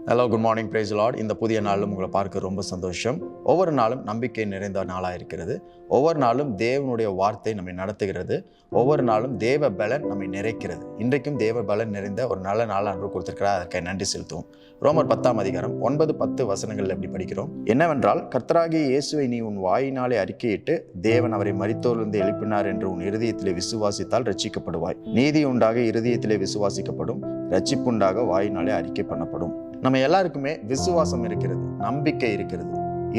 Hello, good morning, praise Lord. இந்த புதிய நாளும் உங்களை பார்க்க ரொம்ப சந்தோஷம். ஒவ்வொரு நாளும் நம்பிக்கை நிறைந்த நாளாக இருக்கிறது. ஒவ்வொரு நாளும் தேவனுடைய வார்த்தை நம்மை நடத்துகிறது. ஒவ்வொரு நாளும் தேவ பலன் நம்மை நிறைக்கிறது. இன்றைக்கும் தேவ பலன் நிறைந்த ஒரு நல்ல நாள் அன்று கொடுத்திருக்கிறார். அதற்காக நன்றி செலுத்துவோம். ரோமர் 10 அதிகாரம் 9-10 வசனங்கள் எப்படி படிக்கிறோம்? என்னவென்றால், கர்த்தராகிய இயேசுவை நீ உன் வாயினாலே அறிக்கையிட்டு தேவன் அவரை மரித்தோரிலிருந்து எழுப்பினார் என்று உன் இருதயத்திலே விசுவாசித்தால் ரட்சிக்கப்படுவாய். நீதி உண்டாக இருதயத்திலே விசுவாசிக்கப்படும், ரட்சிப்புண்டாக வாயினாலே அறிக்கை பண்ணப்படும். நம்ம எல்லாருக்குமே விசுவாசம் இருக்கிறது, நம்பிக்கை இருக்கிறது,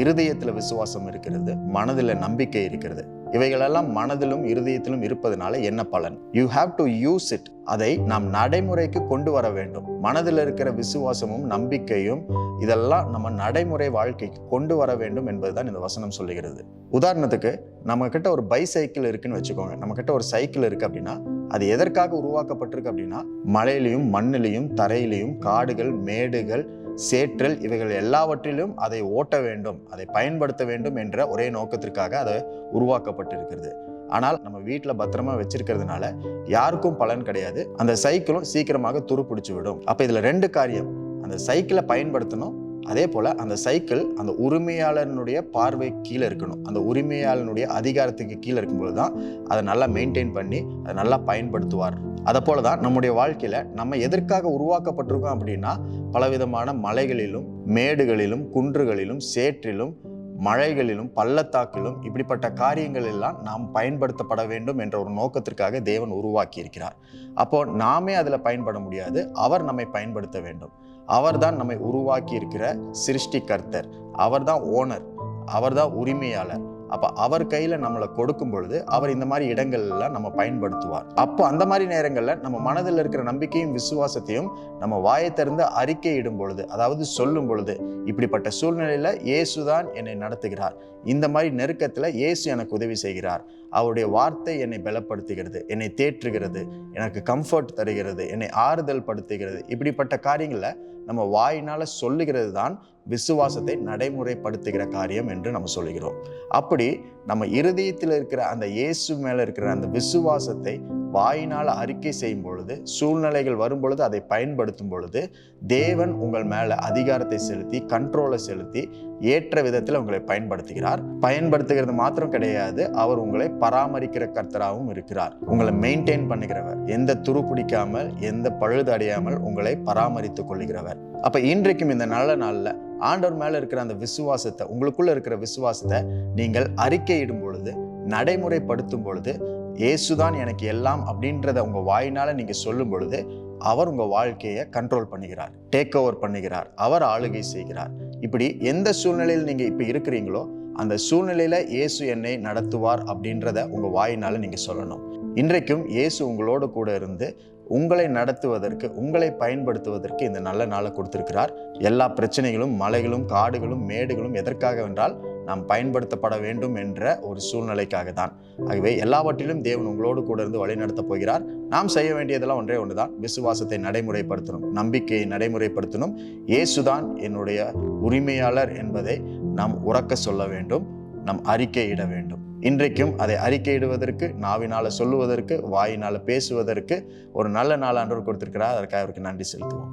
இருதயத்துல விசுவாசம் இருக்கிறது, மனதில் நம்பிக்கை இருக்கிறது. இவைகளெல்லாம் மனதிலும் இருதயத்திலும் இருப்பதனால என்ன பலன்? You have to use it. அதை நாம் நடைமுறைக்கு கொண்டு வர வேண்டும். மனதில் இருக்கிற விசுவாசமும் நம்பிக்கையும் இதெல்லாம் நம்ம நடைமுறை வாழ்க்கைக்கு கொண்டு வர வேண்டும் என்பதுதான் இந்த வசனம் சொல்லுகிறது. உதாரணத்துக்கு, நம்ம கிட்ட ஒரு பைசைக்கிள் இருக்குன்னு வச்சுக்கோங்க. நம்ம கிட்ட ஒரு சைக்கிள் இருக்கு அப்படின்னா, அது எதற்காக உருவாக்கப்பட்டிருக்கு அப்படின்னா, மலையிலையும் மண்ணிலையும் தரையிலையும் காடுகள் மேடுகள் சேற்றல் இவைகள் எல்லாவற்றிலும் அதை ஓட்ட வேண்டும், அதை பயன்படுத்த வேண்டும் என்ற ஒரே நோக்கத்திற்காக அதை உருவாக்கப்பட்டிருக்கிறது. ஆனால் நம்ம வீட்டில் பத்திரமா வச்சிருக்கிறதுனால யாருக்கும் பலன் கிடையாது. அந்த சைக்கிளும் சீக்கிரமாக துருப்பிடிச்சு விடும். அப்ப இதுல 2 காரியம். அந்த சைக்கிளை பயன்படுத்தணும், அதே போல அந்த சைக்கிள் அந்த உரிமையாளனுடைய பார்வை கீழே இருக்கணும். அந்த உரிமையாளனுடைய அதிகாரத்துக்கு கீழே இருக்கும்போது தான் அதை நல்லா மெயின்டைன் பண்ணி அதை நல்லா பயன்படுத்துவார். அதை போலதான் நம்முடைய வாழ்க்கையில நம்ம எதற்காக உருவாக்கப்பட்டிருக்கோம் அப்படின்னா, பலவிதமான மலைகளிலும் மேடுகளிலும் குன்றுகளிலும் சேற்றிலும் மழைகளிலும் பள்ளத்தாக்கிலும் இப்படிப்பட்ட காரியங்கள் எல்லாம் நாம் பயன்படுத்தப்பட வேண்டும் என்ற ஒரு நோக்கத்திற்காக தேவன் உருவாக்கி இருக்கிறார். அப்போ நாமே அதுல பயன்பட முடியாது, அவர் நம்மை பயன்படுத்த வேண்டும். அவர்தான் நம்மை உருவாக்கி இருக்கிற சிருஷ்டிகர்த்தர், அவர்தான் ஓனர், அவர்தான் உரிமையாளர். அப்ப அவர் கையில நம்மளை கொடுக்கும் பொழுது அவர் இந்த மாதிரி இடங்கள்ல நம்ம பயன்படுத்துவார். அப்போ அந்த மாதிரி நேரங்கள்ல நம்ம மனதில் இருக்கிற நம்பிக்கையும் விசுவாசத்தையும் நம்ம வாயை திறந்து அறிக்கையிடும் பொழுது, அதாவது சொல்லும் பொழுது, இப்படிப்பட்ட சூழ்நிலையில இயேசுதான் என்னை நடத்துகிறார், இந்த மாதிரி நெருக்கத்துல இயேசு எனக்கு உதவி செய்கிறார், அவருடைய வார்த்தை என்னை பலப்படுத்துகிறது, என்னை தேற்றுகிறது, எனக்கு கம்ஃபர்ட் தருகிறது, என்னை ஆறுதல் படுத்துகிறது. இப்படிப்பட்ட காரியங்களை நம்ம வாயினால சொல்லுகிறது தான் விசுவாசத்தை நடைமுறைப்படுத்துகிற காரியம் என்று நம்ம சொல்லுகிறோம். அப்படி நம்ம இருதயத்தில் இருக்கிற அந்த இயேசு மேல இருக்கிற அந்த விசுவாசத்தை வாயினால் அறிக்கை செய்யும் பொழுது, சூழ்நிலைகள் வரும் பொழுது அதை பயன்படுத்தும் பொழுது, தேவன் உங்கள் மேல அதிகாரத்தை செலுத்தி கண்ட்ரோலை செலுத்தி ஏற்ற விதத்தில் உங்களை பயன்படுத்துகிறார். பயன்படுத்துகிறது மாத்திரம் கிடையாது, அவர் உங்களை பராமரிக்கிற கர்த்தராகவும் இருக்கிறார். உங்களை மெயின்டைன் பண்ணுகிறவர், எந்த துரு பிடிக்காமல் எந்த பழுது அடையாமல் உங்களை பராமரித்துக் கொள்ளுகிறவர். அப்ப இன்றைக்கும் இந்த நல்ல நாள்ல ஆண்டவர் மேல இருக்கிற அந்த விசுவாசத்தை, உங்களுக்குள்ள இருக்கிற விசுவாசத்தை நீங்கள் அறிக்கையிடும் பொழுது, நடைமுறைப்படுத்தும் பொழுது, இயேசுதான் எனக்கு எல்லாம் அப்படின்றத உங்க வாயினால நீங்க சொல்லும் பொழுது, அவர் உங்க வாழ்க்கையை கண்ட்ரோல் பண்ணுகிறார், டேக் ஓவர் பண்ணுகிறார், அவர் ஆளுகை செய்கிறார். இப்படி எந்த சூழ்நிலையில் நீங்க இப்ப இருக்கிறீங்களோ அந்த சூழ்நிலையில இயேசு என்னை நடத்துவார் அப்படின்றத உங்க வாயினால நீங்க சொல்லணும். இன்றைக்கும் இயேசு உங்களோடு கூட இருந்து உங்களை நடத்துவதற்கு, உங்களை பயன்படுத்துவதற்கு இந்த நல்ல நாளை கொடுத்திருக்கிறார். எல்லா பிரச்சனைகளும் மலைகளும் காடுகளும் மேடுகளும் எதற்காக என்றால் நாம் பயன்படுத்தப்பட வேண்டும் என்ற ஒரு சூழ்நிலைக்காக தான். ஆகவே எல்லாவற்றிலும் தேவன் உங்களோடு கூட இருந்து வழி நடத்த போகிறார். நாம் செய்ய வேண்டியதெல்லாம் ஒன்றே ஒன்றுதான், விசுவாசத்தை நடைமுறைப்படுத்தணும், நம்பிக்கையை நடைமுறைப்படுத்தணும். இயேசுதான் என்னுடைய உரிமையாளர் என்பதை நாம் உரக்க சொல்ல வேண்டும், நாம் அறிக்கையிட வேண்டும். இன்றைக்கும் அதை அறிக்கையிடுவதற்கு, நாவினால சொல்லுவதற்கு, வாயினால பேசுவதற்கு ஒரு நல்ல நாள் ஆண்டவர் கொடுத்திருக்கிறார். அதற்காக அவருக்கு நன்றி செலுத்துவோம்.